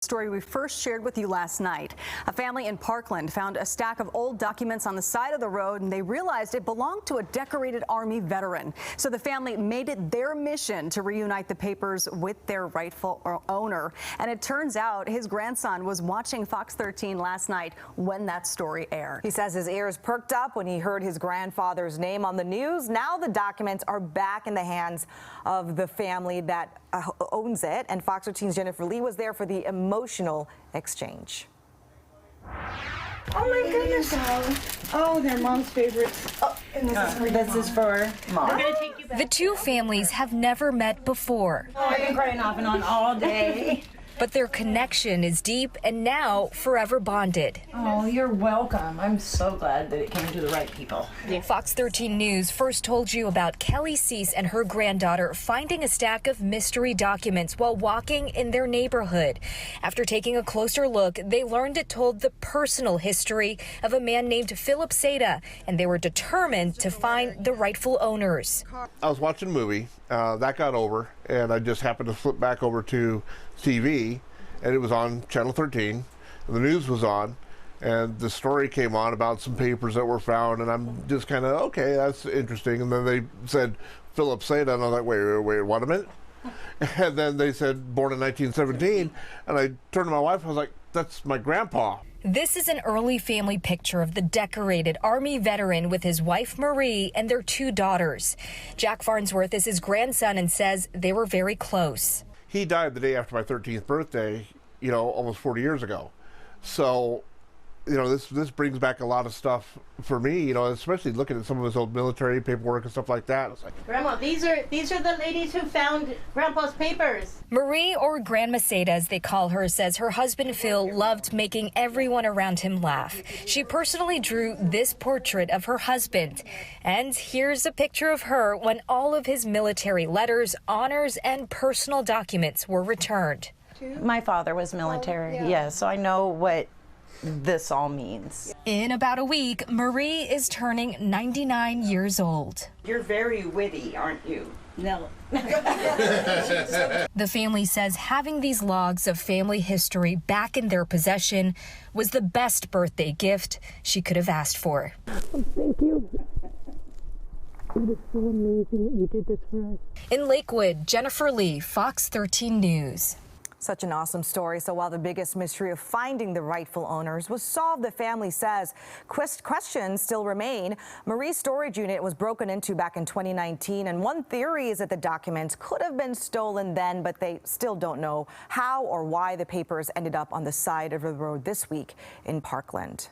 Story we first shared with you last night. A family in Parkland found a stack of old documents on the side of the road, and they realized it belonged to a decorated Army veteran. So the family made it their mission to reunite the papers with their rightful owner. And it turns out his grandson was watching Fox 13 last night when that story aired. He says his ears perked up when he heard his grandfather's name on the news. Now the documents are back in the hands of the family that owns it, and Fox 13's Jennifer Lee was there for the emotional exchange. Oh my goodness! Oh, they're mom's favorites. Oh, and this is for mom. The two families have never met before. Oh, I've been crying off and on all day. But their connection is deep and now forever bonded. Oh, you're welcome. I'm so glad that it came to the right people. Fox 13 News first told you about Kelly Cease and her granddaughter finding a stack of mystery documents while walking in their neighborhood. After taking a closer look, they learned it told the personal history of a man named Philip Seda, and they were determined to find the rightful owners. I was watching a movie, that got over, and I just happened to flip back over to TV, and it was on Channel 13, and the news was on, and the story came on about some papers that were found, and I'm just kind of, okay, that's interesting. And then they said Philip Seda, and I was like, wait, what a minute? And then they said born in 1917, and I turned to my wife, I was like, that's my grandpa. This is an early family picture of the decorated Army veteran with his wife Marie and their two daughters. Jack Farnsworth is his grandson and says they were very close. He died the day after my 13th birthday, almost 40 years ago. So, this brings back a lot of stuff for me, especially looking at some of his old military paperwork and stuff like that. It's like, Grandma, these are the ladies who found Grandpa's papers. Marie, or Grandma Seda as they call her, says her husband Phil loved making everyone around him laugh. She personally drew this portrait of her husband. And here's a picture of her when all of his military letters, honors, and personal documents were returned. My father was military, yes, so I know what this all means. In about a week, Marie is turning 99 years old. You're very witty, aren't you? No. The family says having these logs of family history back in their possession was the best birthday gift she could have asked for. Thank you. It is so amazing that you did this for us. In Lakewood, Jennifer Lee, Fox 13 News. Such an awesome story. So while the biggest mystery of finding the rightful owners was solved, the family says questions still remain. Marie's storage unit was broken into back in 2019, and one theory is that the documents could have been stolen then, but they still don't know how or why the papers ended up on the side of the road this week in Parkland.